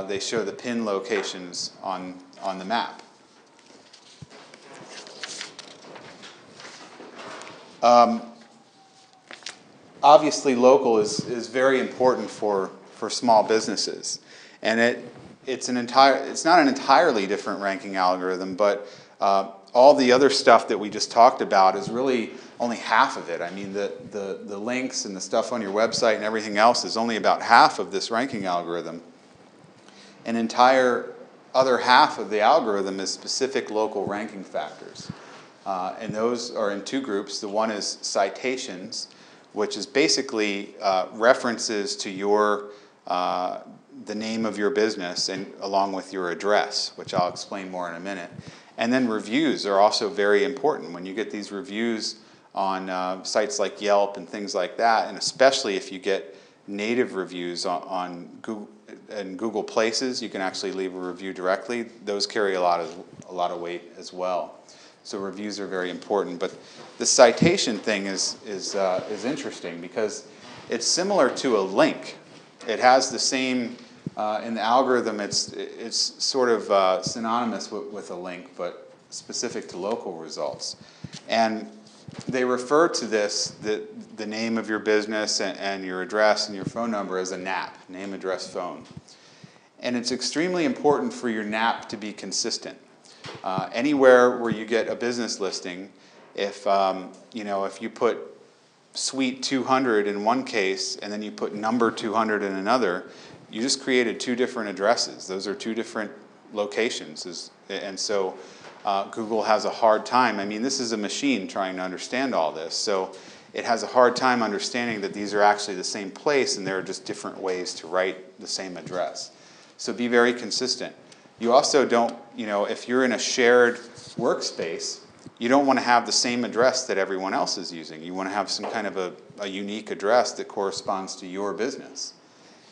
they show the pin locations on the map. Obviously, local is very important for small businesses, and it's not an entirely different ranking algorithm, but all the other stuff that we just talked about is really only half of it. I mean, the links and the stuff on your website and everything else is only about half of this ranking algorithm. An entire other half of the algorithm is specific local ranking factors, and those are in 2 groups. The one is citations, which is basically references to the name of your business and along with your address, which I'll explain more in a minute. And then reviews are also very important. When you get these reviews on sites like Yelp and things like that, and especially if you get native reviews on Google, in Google Places, you can actually leave a review directly. Those carry a lot a lot of weight as well. So reviews are very important. But the citation thing is interesting because it's similar to a link. It has the same, in the algorithm, it's sort of synonymous with a link, but specific to local results. And they refer to this, the name of your business and your address and your phone number as a NAP, name, address, phone. And it's extremely important for your NAP to be consistent. Anywhere where you get a business listing, if you put suite 200 in one case and then you put number 200 in another, you just created two different addresses. Those are two different locations. And so Google has a hard time. I mean, this is a machine trying to understand all this. So it has a hard time understanding that these are actually the same place and there are just different ways to write the same address. So be very consistent. You also don't, if you're in a shared workspace, you don't want to have the same address that everyone else is using. You want to have some kind of a unique address that corresponds to your business.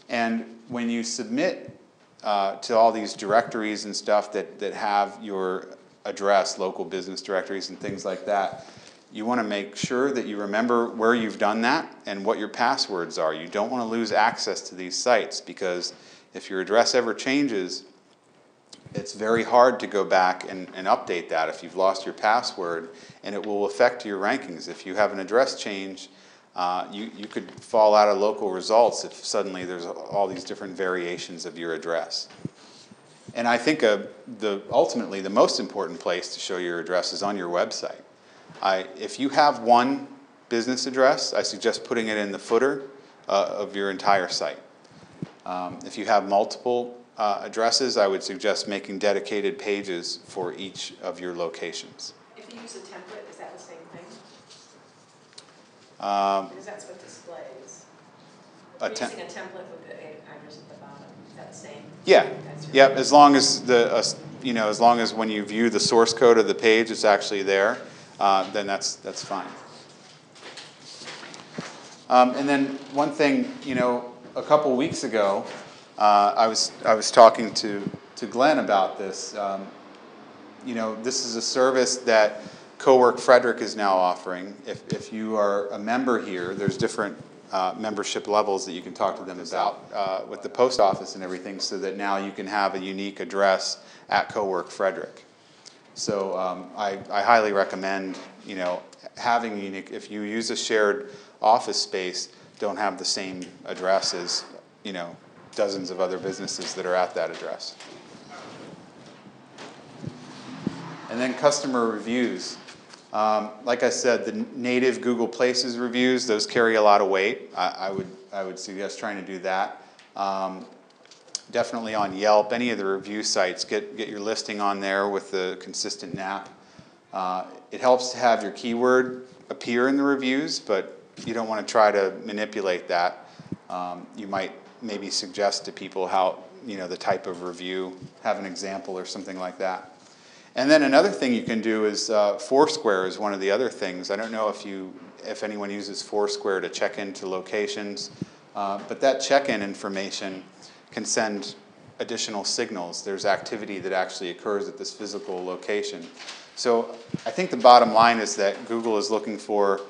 And when you submit to all these directories and stuff that have your address, local business directories and things like that, you want to make sure that you remember where you've done that and what your passwords are. You don't want to lose access to these sites because if your address ever changes, it's very hard to go back and update that if you've lost your password, and it will affect your rankings. If you have an address change, you could fall out of local results if suddenly there's all these different variations of your address. And I think ultimately the most important place to show your address is on your website. If you have one business address, I suggest putting it in the footer of your entire site. If you have multiple addresses, I would suggest making dedicated pages for each of your locations. If you use a template, is that the same thing? Because that's what displays. If you're using a template with the address at the bottom, is that the same? Yeah. Yep. As long as as long as when you view the source code of the page, it's actually there, then that's fine. And then one thing, a couple weeks ago, I was talking to Glenn about this. This is a service that Cowork Frederick is now offering. If you are a member here, there's different membership levels that you can talk to them about with the post office and everything, so that now you can have a unique address at Cowork Frederick. So I highly recommend having unique. If you use a shared office space, don't have the same address as dozens of other businesses that are at that address. And then customer reviews. Like I said, the native Google Places reviews, those carry a lot of weight. I would suggest trying to do that. Definitely on Yelp, any of the review sites, get your listing on there with the consistent NAP. It helps to have your keyword appear in the reviews, but you don't want to try to manipulate that. You might maybe suggest to people how, the type of review, have an example or something like that. And then another thing you can do is Foursquare is one of the other things. I don't know if anyone uses Foursquare to check into locations, but that check-in information can send additional signals. There's activity that actually occurs at this physical location. So I think the bottom line is that Google is looking for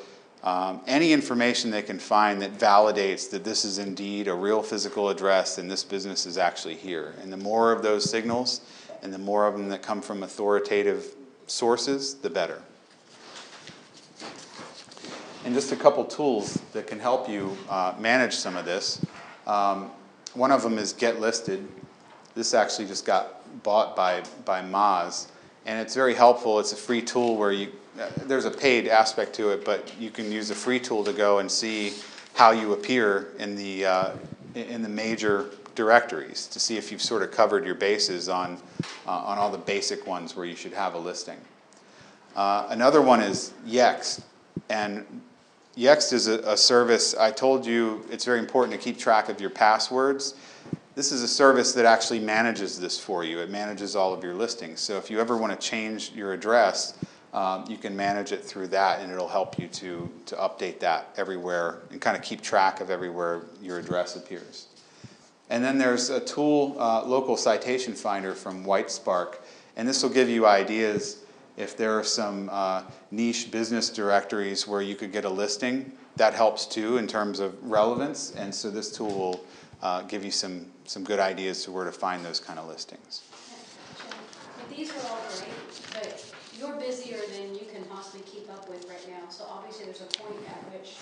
any information they can find that validates that this is indeed a real physical address and this business is actually here. And the more of those signals and the more of them that come from authoritative sources, the better. And just a couple tools that can help you manage some of this. One of them is Get Listed. This actually just got bought by Moz, and it's very helpful. It's a free tool where there's a paid aspect to it, but you can use a free tool to go and see how you appear in the major directories to see if you've sort of covered your bases on all the basic ones where you should have a listing. Another one is Yext, and Yext is a service. I told you it's very important to keep track of your passwords. This is a service that actually manages this for you. It manages all of your listings. So if you ever want to change your address, you can manage it through that, and it'll help you to update that everywhere and kind of keep track of everywhere your address appears. And then there's a tool, Local Citation Finder from WhiteSpark, And this will give you ideas if there are some niche business directories where you could get a listing. That helps too in terms of relevance, and so this tool will give you some good ideas to where to find those kind of listings. But these are all great, but you're busier than you can possibly keep up with right now. So obviously there's a point at which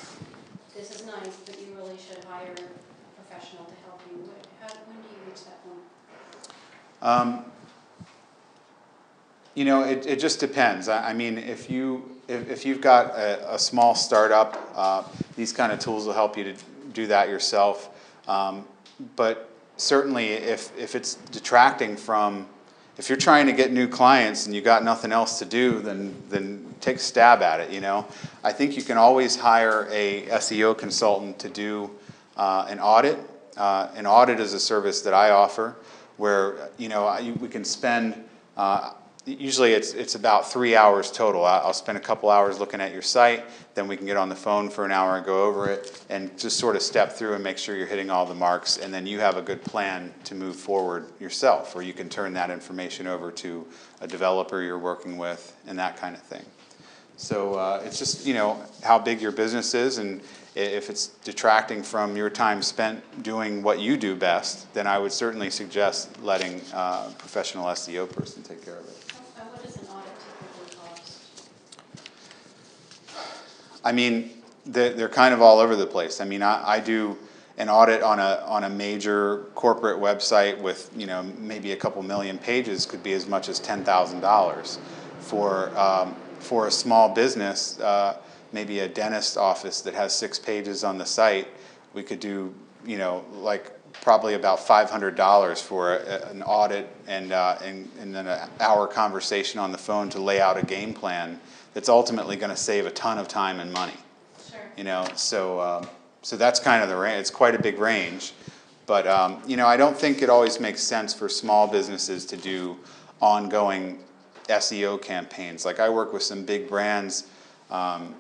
this is nice, but you really should hire a professional to help you. When do you reach that point? You know, it just depends. I mean, if you've got a small startup, these kind of tools will help you to do that yourself. But certainly, if it's detracting from, if you're trying to get new clients and you got nothing else to do, then take a stab at it. You know, I think you can always hire a SEO consultant to do an audit. An audit is a service that I offer, where we can spend. Usually it's about 3 hours total. I'll spend a couple hours looking at your site, then we can get on the phone for an hour and go over it and just sort of step through and make sure you're hitting all the marks, and then you have a good plan to move forward yourself, or you can turn that information over to a developer you're working with and that kind of thing. So it's just, how big your business is, and if it's detracting from your time spent doing what you do best, then I would certainly suggest letting a professional SEO person take care of it. What does an audit typically cost? I mean, they're kind of all over the place. I mean, I do an audit on a major corporate website with maybe a couple million pages, could be as much as $10,000. For a small business, maybe a dentist office that has 6 pages on the site, we could do like probably about $500 for an audit and then an hour conversation on the phone to lay out a game plan that's ultimately going to save a ton of time and money. Sure. So that's kind of the range. It's quite a big range, but I don't think it always makes sense for small businesses to do ongoing SEO campaigns. Like I work with some big brands, on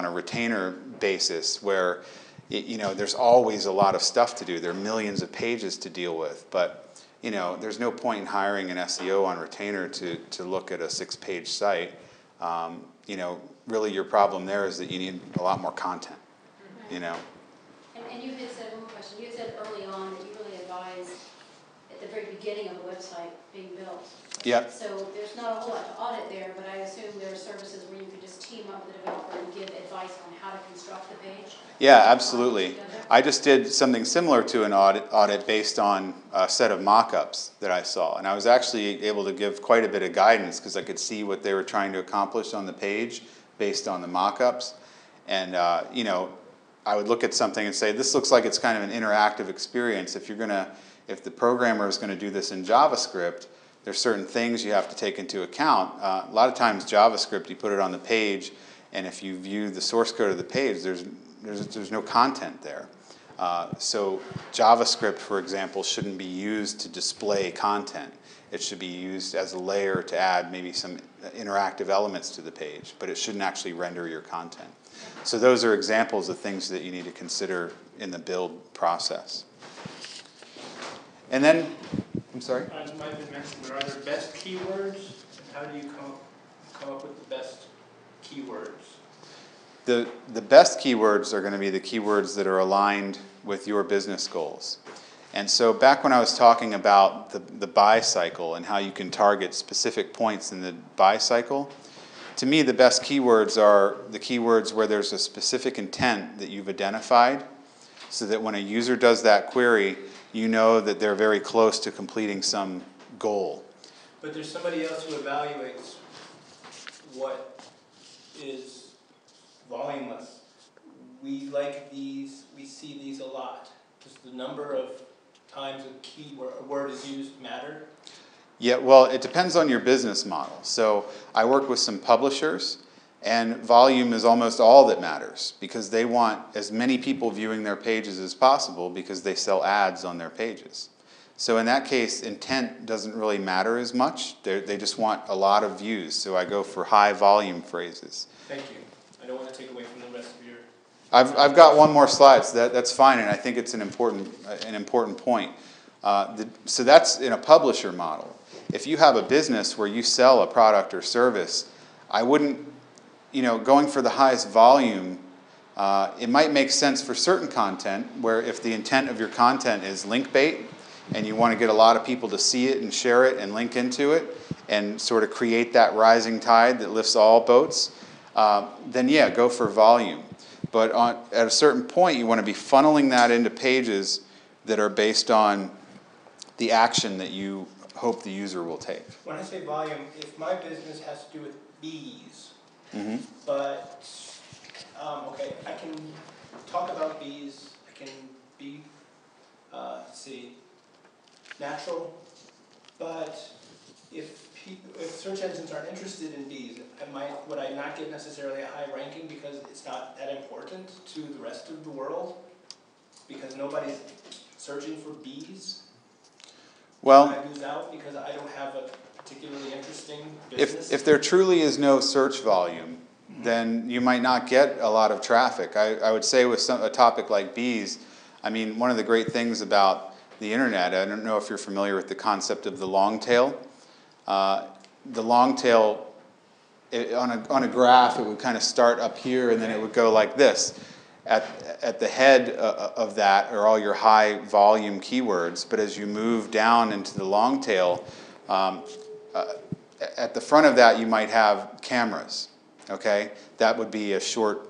a retainer basis where there's always a lot of stuff to do. There are millions of pages to deal with, but there's no point in hiring an SEO on retainer to look at a 6-page site. Really your problem there is that you need a lot more content. And you had said, one more question, you had said early on that you really advise at the very beginning of a website being built. Yep. So there's not a whole lot to audit there, but I assume there are services where you could just team up with a developer and give advice on how to construct the page? Yeah, absolutely. I just did something similar to an audit based on a set of mock-ups that I saw. And I was actually able to give quite a bit of guidance because I could see what they were trying to accomplish on the page based on the mock-ups. And, I would look at something and say, this looks like it's kind of an interactive experience. If the programmer is going to do this in JavaScript, there's certain things you have to take into account. A lot of times JavaScript, you put it on the page, and if you view the source code of the page, there's no content there. So JavaScript, for example, shouldn't be used to display content. It should be used as a layer to add maybe some interactive elements to the page, but it shouldn't actually render your content. So those are examples of things that you need to consider in the build process. And then, I'm sorry? As might have been mentioned, are there best keywords? And how do you come up with the best keywords? The best keywords are going to be the keywords that are aligned with your business goals. And so back when I was talking about the buy cycle and how you can target specific points in the buy cycle, to me the best keywords are the keywords where there's a specific intent that you've identified, so that when a user does that query, you know that they're very close to completing some goal. But there's somebody else who evaluates what is volumeless. We like these, we see these a lot. Does the number of times a word is used matter? Yeah, well, it depends on your business model. So I work with some publishers, and volume is almost all that matters because they want as many people viewing their pages as possible because they sell ads on their pages. So in that case, intent doesn't really matter as much. They just want a lot of views. So I go for high volume phrases. Thank you. I don't want to take away from the rest of your... I've got one more slide, so that's fine, and I think it's an important point. So that's in a publisher model. if you have a business where you sell a product or service, I wouldn't, going for the highest volume, it might make sense for certain content where if the intent of your content is link bait and you want to get a lot of people to see it and share it and link into it and sort of create that rising tide that lifts all boats, then yeah, go for volume. But at a certain point, you want to be funneling that into pages that are based on the action that you hope the user will take. When I say volume, if my business has to do with bees, Mm-hmm. but, okay, I can talk about bees, I can be, natural, but if search engines aren't interested in bees, would I not get necessarily a high ranking because it's not that important to the rest of the world? Because nobody's searching for bees? Well, I lose out because I don't have a particularly interesting business? if there truly is no search volume, then you might not get a lot of traffic. I would say with a topic like bees, I mean, one of the great things about the internet, I don't know if you're familiar with the concept of the long tail. The long tail, on a graph, it would kind of start up here and then it would go like this. At the head of that are all your high volume keywords, but as you move down into the long tail, at the front of that you might have cameras, okay? That would be a short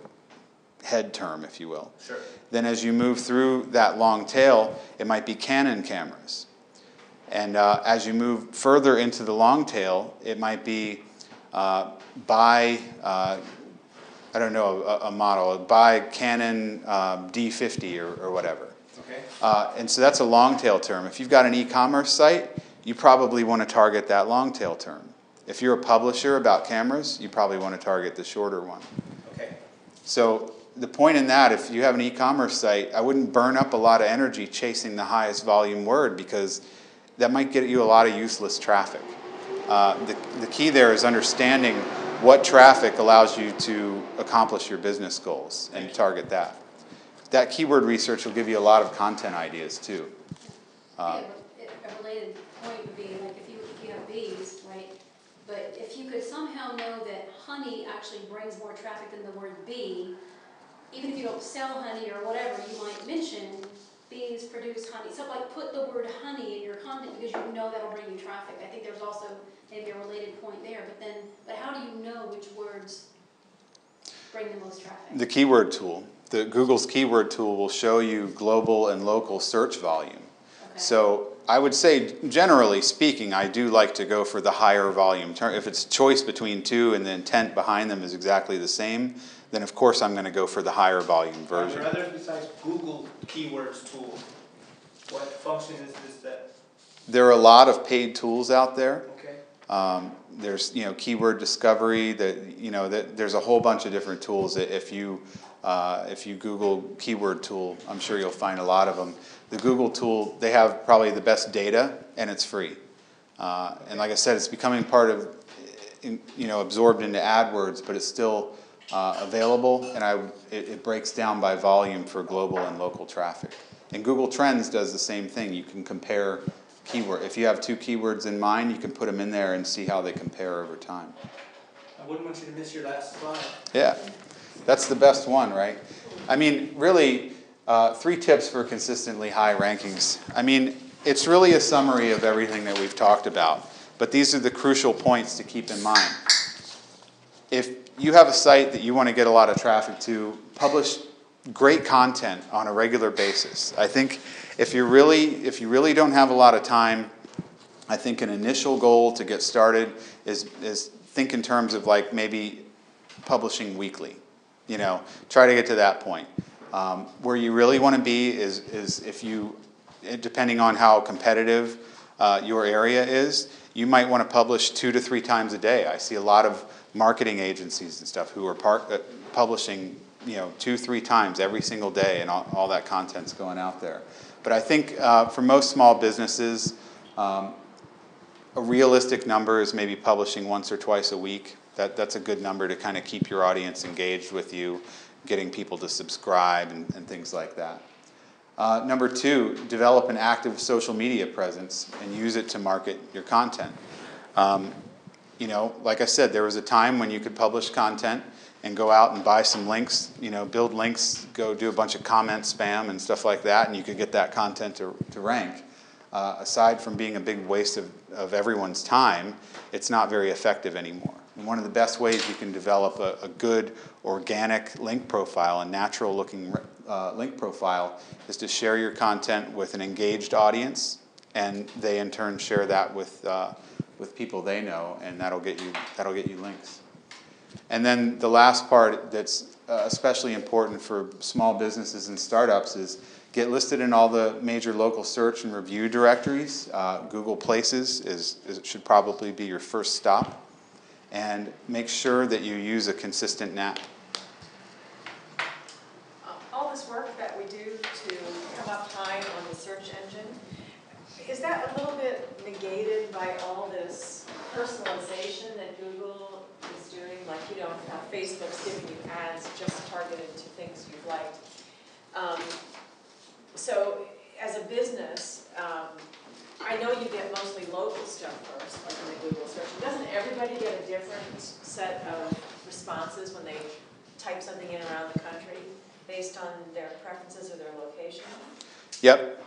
head term, if you will. Sure. Then as you move through that long tail, it might be Canon cameras. And as you move further into the long tail, it might be buy, I don't know, a model, buy Canon D50 or whatever. Okay. And so that's a long tail term. If you've got an e-commerce site, you probably want to target that long tail term. If you're a publisher about cameras, you probably want to target the shorter one. Okay. So the point in that, if you have an e-commerce site, I wouldn't burn up a lot of energy chasing the highest volume word because that might get you a lot of useless traffic. The key there is understanding what traffic allows you to accomplish your business goals and target that. That keyword research will give you a lot of content ideas too. A related point would be like if you have bees, right? But if you could somehow know that honey actually brings more traffic than the word bee, even if you don't sell honey or whatever, you might mention bees produce honey. So like put the word honey in your content because you know that'll bring you traffic. I think there's also maybe a related point there. But how do you know which words bring the most traffic? The keyword tool. Google's keyword tool will show you global and local search volume. Okay. So I would say, generally speaking, I do like to go for the higher volume term. If it's choice between two and the intent behind them is exactly the same, then of course I'm going to go for the higher volume version. Are there others besides Google Keywords tool? What function is this that? There are a lot of paid tools out there. Okay. There's keyword discovery. There's a whole bunch of different tools. If you Google keyword tool, I'm sure you'll find a lot of them. The Google tool, they have probably the best data, and it's free. And like I said, it's becoming part of, absorbed into AdWords, but it's still available, and it breaks down by volume for global and local traffic. And Google Trends does the same thing. You can compare keyword. If you have two keywords in mind, you can put them in there and see how they compare over time. I wouldn't want you to miss your last slide. Yeah, that's the best one, right? I mean, really, 3 tips for consistently high rankings. I mean, it's really a summary of everything that we've talked about, but these are the crucial points to keep in mind. If you have a site that you want to get a lot of traffic to, publish great content on a regular basis. I think if you really don't have a lot of time, I think an initial goal to get started is think in terms of like maybe publishing weekly. Try to get to that point. Where you really want to be is if you, depending on how competitive your area is, you might want to publish 2 to 3 times a day. I see a lot of marketing agencies and stuff who are publishing 2-3 times every single day, and all that content's going out there. But I think for most small businesses, a realistic number is maybe publishing once or twice a week. That's a good number to kind of keep your audience engaged with you, getting people to subscribe and things like that. Number 2, develop an active social media presence and use it to market your content. You know, like I said, there was a time when you could publish content and go out and buy some links, you know, build links, go do a bunch of comment spam and stuff like that, and you could get that content to rank. Aside from being a big waste of everyone's time, it's not very effective anymore. And one of the best ways you can develop a good organic link profile, a natural looking link profile, is to share your content with an engaged audience, and they in turn share that with people they know, and that'll get you links. And then the last part that's especially important for small businesses and startups is get listed in all the major local search and review directories. Google Places should probably be your first stop. And make sure that you use a consistent NAP. All this work that we do to come up high on the search engine, is that a little bit negated by all this personalization that Google is doing? Like, you know, how Facebook's giving you ads just targeted to things you've liked. So as a business, I know you get mostly local stuff first, like in the Google search. Doesn't everybody get a different set of responses when they type something in around the country based on their preferences or their location? Yep.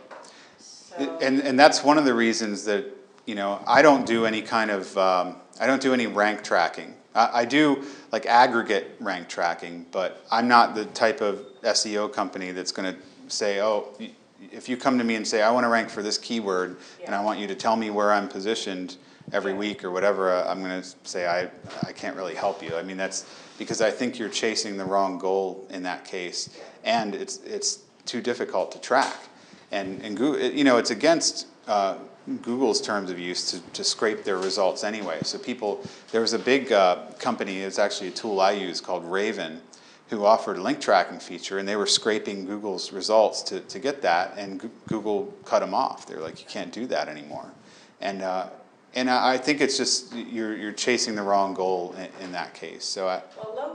So, and that's one of the reasons that, you know, I don't do any kind of I don't do any rank tracking. I do like aggregate rank tracking, but I'm not the type of SEO company that's going to say, oh, if you come to me and say, I want to rank for this keyword, and I want you to tell me where I'm positioned every week or whatever, I'm going to say I can't really help you. I mean, that's because I think you're chasing the wrong goal in that case, and it's too difficult to track. And Google, you know, it's against Google's terms of use to scrape their results anyway. So there was a big company, it's actually a tool I use called Raven, who offered a link tracking feature, and they were scraping Google's results to get that, and Google cut them off. They were like, you can't do that anymore. And I think it's just you're chasing the wrong goal in that case. So well,